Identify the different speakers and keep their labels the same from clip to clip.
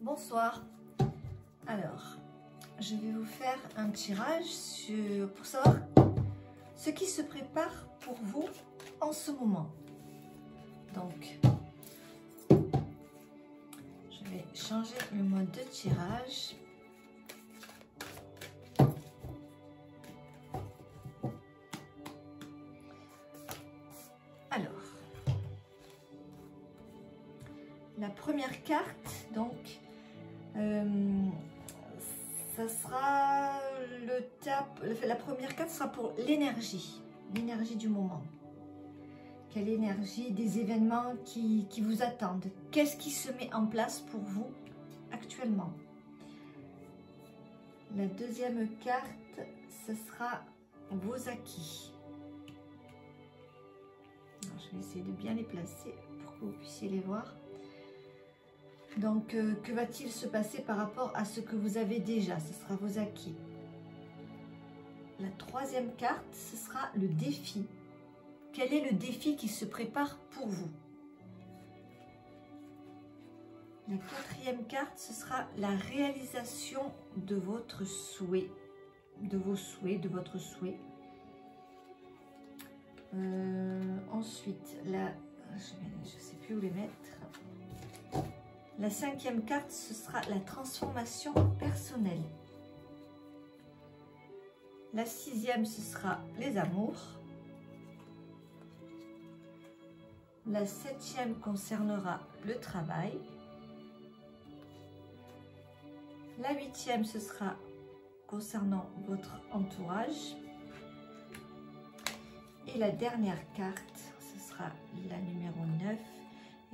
Speaker 1: Bonsoir. Alors, je vais vous faire un tirage pour savoir ce qui se prépare pour vous en ce moment. Donc, je vais changer le mode de tirage. Alors, la première carte, donc, ça sera la première carte sera pour l'énergie du moment. Quelle énergie des événements qui vous attendent? Qu'est-ce qui se met en place pour vous actuellement? La deuxième carte, ce sera vos acquis. Alors, je vais essayer de bien les placer pour que vous puissiez les voir. Donc, que va-t-il se passer par rapport à ce que vous avez déjà? Ce sera vos acquis. La troisième carte, ce sera le défi. Quel est le défi qui se prépare pour vous? La quatrième carte, ce sera la réalisation de votre souhait, de vos souhaits, de votre souhait. Ensuite, je ne sais plus où les mettre. La cinquième carte, ce sera la transformation personnelle. La sixième, ce sera les amours. La septième concernera le travail. La huitième, ce sera concernant votre entourage. Et la dernière carte, ce sera la numéro 9.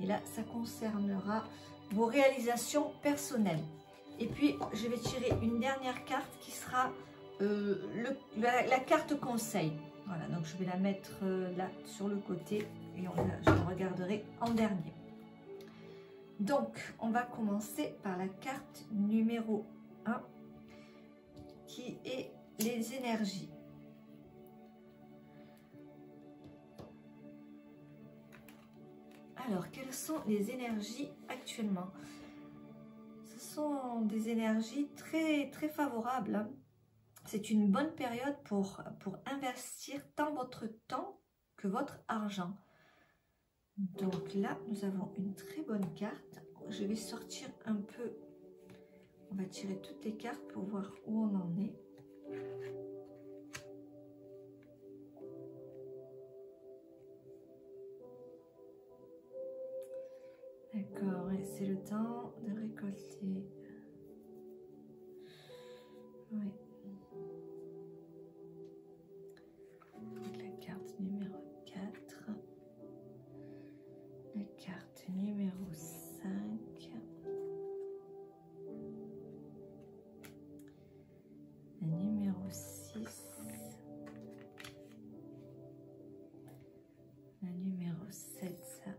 Speaker 1: Et là, ça concernera vos réalisations personnelles. Et puis, je vais tirer une dernière carte qui sera la carte conseil. Voilà, donc je vais la mettre là sur le côté et je la regarderai en dernier. Donc, on va commencer par la carte numéro 1 qui est les énergies. Alors, quelles sont les énergies actuellement? Ce sont des énergies très favorables, hein. C'est une bonne période pour investir tant votre temps que votre argent. Donc là, nous avons une très bonne carte. Je vais sortir un peu. On va tirer toutes les cartes pour voir où on en est. D'accord, et c'est le temps de récolter. Oui. Donc la carte numéro 4. La carte numéro 5. La numéro 6. La numéro 7, ça.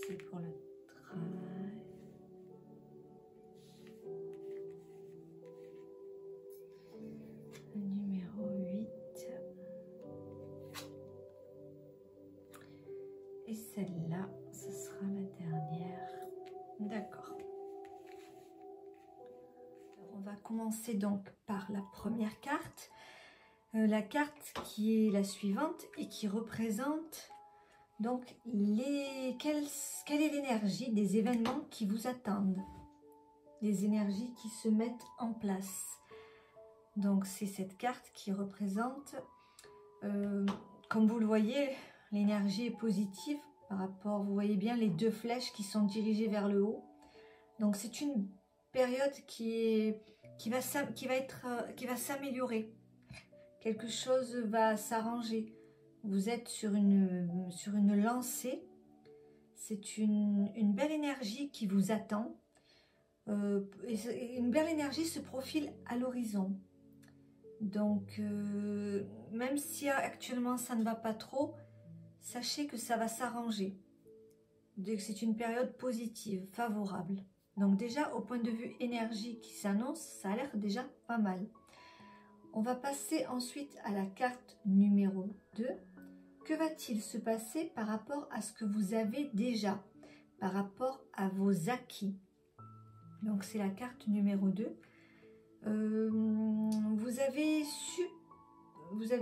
Speaker 1: C'est pour le travail. Le numéro 8. Et celle-là, ce sera la dernière. D'accord. On va commencer donc par la première carte. La carte qui est la suivante et qui représente donc, quelle est l'énergie des événements qui vous attendent? Les énergies qui se mettent en place. Donc, c'est cette carte qui représente, comme vous le voyez, l'énergie est positive par rapport, vous voyez bien les deux flèches qui sont dirigées vers le haut. Donc, c'est une période qui va s'améliorer. Quelque chose va s'arranger. Vous êtes sur une lancée. C'est une belle énergie qui vous attend. Une belle énergie se profile à l'horizon. Donc, même si actuellement ça ne va pas trop, sachez que ça va s'arranger. C'est une période positive, favorable. Donc déjà, au point de vue énergie qui s'annonce, ça a l'air déjà pas mal. On va passer ensuite à la carte numéro 2. Que va-t-il se passer par rapport à ce que vous avez déjà, par rapport à vos acquis? Donc c'est la carte numéro 2. Vous avez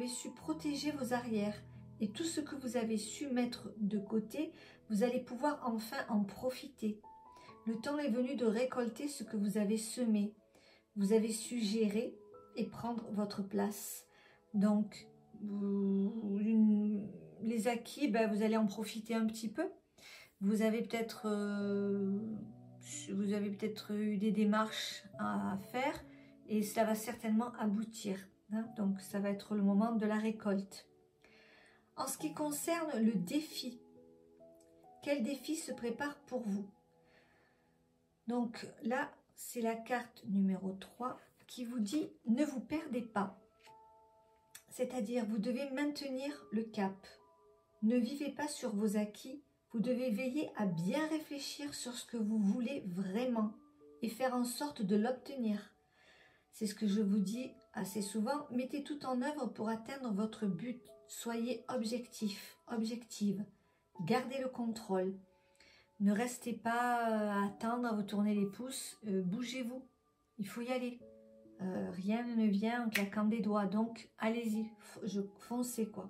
Speaker 1: su protéger vos arrières. Et tout ce que vous avez su mettre de côté, vous allez pouvoir enfin en profiter. Le temps est venu de récolter ce que vous avez semé. Vous avez su gérer et prendre votre place. Donc, les acquis, vous allez en profiter un petit peu. Vous avez peut-être eu des démarches à faire et ça va certainement aboutir. Hein. Donc, ça va être le moment de la récolte. En ce qui concerne le défi, quel défi se prépare pour vous? Donc là, c'est la carte numéro 3 qui vous dit « Ne vous perdez pas ». C'est-à-dire, vous devez maintenir le cap. Ne vivez pas sur vos acquis. Vous devez veiller à bien réfléchir sur ce que vous voulez vraiment et faire en sorte de l'obtenir. C'est ce que je vous dis assez souvent. Mettez tout en œuvre pour atteindre votre but. Soyez objectif, objective. Gardez le contrôle. Ne restez pas à attendre, à vous tourner les pouces. Bougez-vous. Il faut y aller. Rien ne vient en claquant des doigts. Donc, allez-y. Foncez, quoi.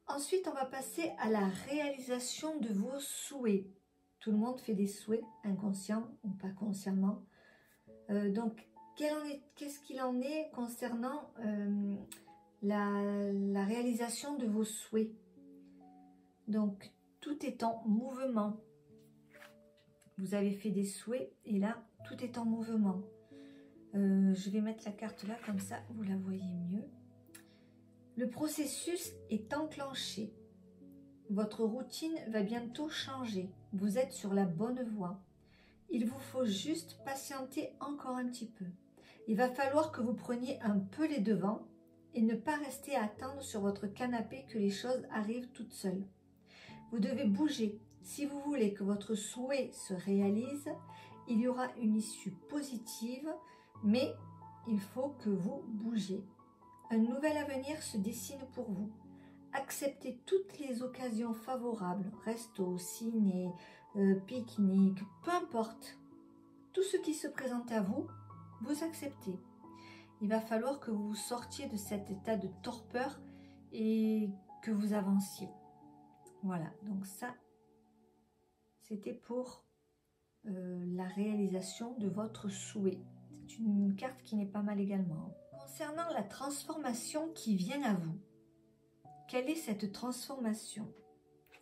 Speaker 1: Ensuite, on va passer à la réalisation de vos souhaits. Tout le monde fait des souhaits, inconscients ou pas consciemment. Donc, qu'est-ce qu'il en est concernant la réalisation de vos souhaits? Donc, tout est en mouvement. Vous avez fait des souhaits et là, tout est en mouvement. Je vais mettre la carte là, comme ça, vous la voyez mieux. Le processus est enclenché. Votre routine va bientôt changer. Vous êtes sur la bonne voie. Il vous faut juste patienter encore un petit peu. Il va falloir que vous preniez un peu les devants et ne pas rester à attendre sur votre canapé que les choses arrivent toutes seules. Vous devez bouger. Si vous voulez que votre souhait se réalise, il y aura une issue positive, mais il faut que vous bougiez. Un nouvel avenir se dessine pour vous. Acceptez toutes les occasions favorables, resto, ciné, pique-nique, peu importe. Tout ce qui se présente à vous, vous acceptez. Il va falloir que vous sortiez de cet état de torpeur et que vous avanciez. Voilà, donc ça, c'était pour la réalisation de votre souhait. C'est une carte qui n'est pas mal également. Concernant la transformation qui vient à vous, quelle est cette transformation?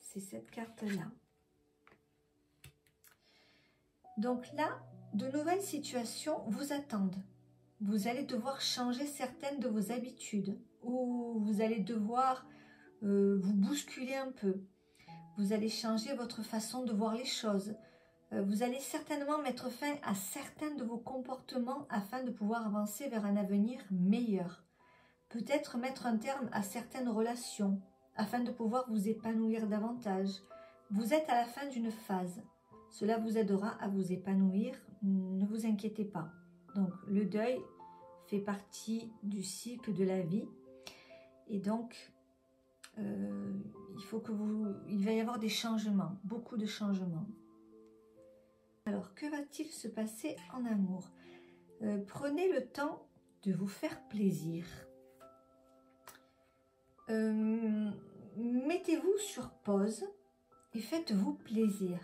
Speaker 1: C'est cette carte-là. Donc là, de nouvelles situations vous attendent. Vous allez devoir changer certaines de vos habitudes ou vous allez devoir vous bousculer un peu. Vous allez changer votre façon de voir les choses. Vous allez certainement mettre fin à certains de vos comportements afin de pouvoir avancer vers un avenir meilleur. Peut-être mettre un terme à certaines relations afin de pouvoir vous épanouir davantage. Vous êtes à la fin d'une phase. Cela vous aidera à vous épanouir, ne vous inquiétez pas. Donc le deuil fait partie du cycle de la vie et donc il va y avoir des changements, beaucoup de changements. Alors, que va-t-il se passer en amour? Prenez le temps de vous faire plaisir. Mettez-vous sur pause et faites-vous plaisir.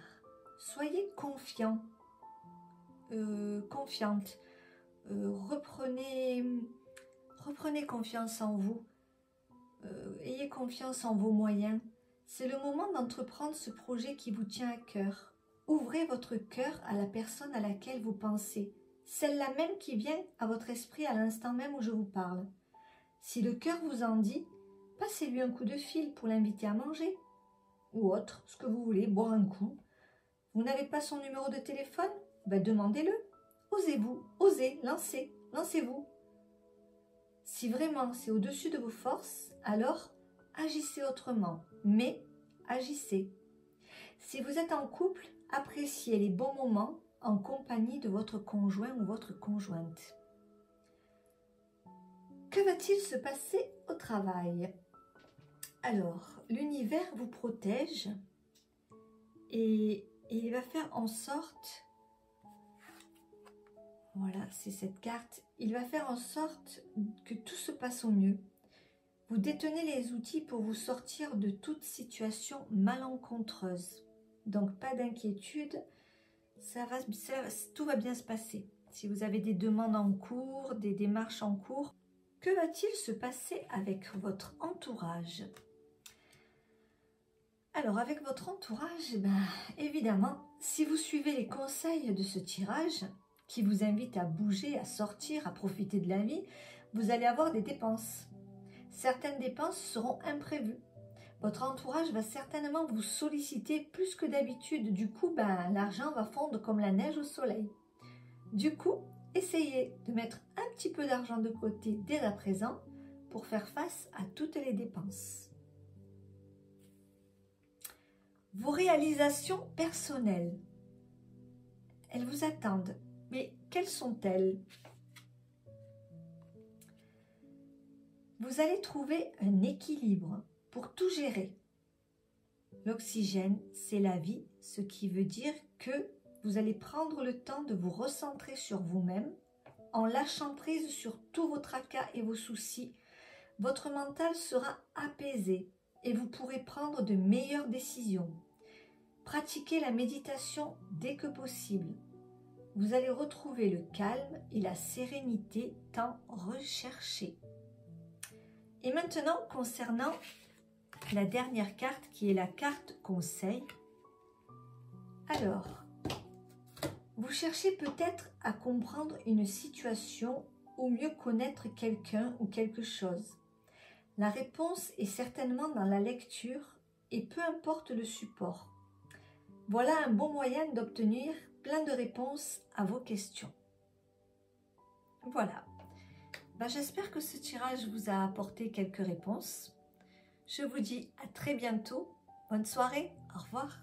Speaker 1: Soyez confiant, confiante. Reprenez confiance en vous. Ayez confiance en vos moyens. C'est le moment d'entreprendre ce projet qui vous tient à cœur. Ouvrez votre cœur à la personne à laquelle vous pensez, celle-là même qui vient à votre esprit à l'instant même où je vous parle. Si le cœur vous en dit, passez-lui un coup de fil pour l'inviter à manger. Ou autre, ce que vous voulez, boire un coup. Vous n'avez pas son numéro de téléphone? Demandez-le. Osez-vous, osez, lancez-vous. Si vraiment c'est au-dessus de vos forces, alors agissez autrement, mais agissez. Si vous êtes en couple, appréciez les bons moments en compagnie de votre conjoint ou votre conjointe. Que va-t-il se passer au travail? Alors, l'univers vous protège et il va faire en sorte Voilà, c'est cette carte. Il va faire en sorte que tout se passe au mieux. Vous détenez les outils pour vous sortir de toute situation malencontreuse. Donc, pas d'inquiétude, tout va bien se passer. Si vous avez des demandes en cours, des démarches en cours, que va-t-il se passer avec votre entourage? Alors, avec votre entourage, évidemment, si vous suivez les conseils de ce tirage, qui vous invite à bouger, à sortir, à profiter de la vie, vous allez avoir des dépenses. Certaines dépenses seront imprévues. Votre entourage va certainement vous solliciter plus que d'habitude. Du coup, l'argent va fondre comme la neige au soleil. Du coup, essayez de mettre un petit peu d'argent de côté dès à présent pour faire face à toutes les dépenses. Vos réalisations personnelles, elles vous attendent. Mais quelles sont-elles? Vous allez trouver un équilibre pour tout gérer. L'oxygène, c'est la vie, ce qui veut dire que vous allez prendre le temps de vous recentrer sur vous-même en lâchant prise sur tous vos tracas et vos soucis. Votre mental sera apaisé et vous pourrez prendre de meilleures décisions. Pratiquez la méditation dès que possible. Vous allez retrouver le calme et la sérénité tant recherchés. Et maintenant, concernant la dernière carte qui est la carte conseil. Alors, vous cherchez peut-être à comprendre une situation ou mieux connaître quelqu'un ou quelque chose. La réponse est certainement dans la lecture et peu importe le support. Voilà un bon moyen d'obtenir plein de réponses à vos questions. Voilà. J'espère que ce tirage vous a apporté quelques réponses. Je vous dis à très bientôt. Bonne soirée. Au revoir.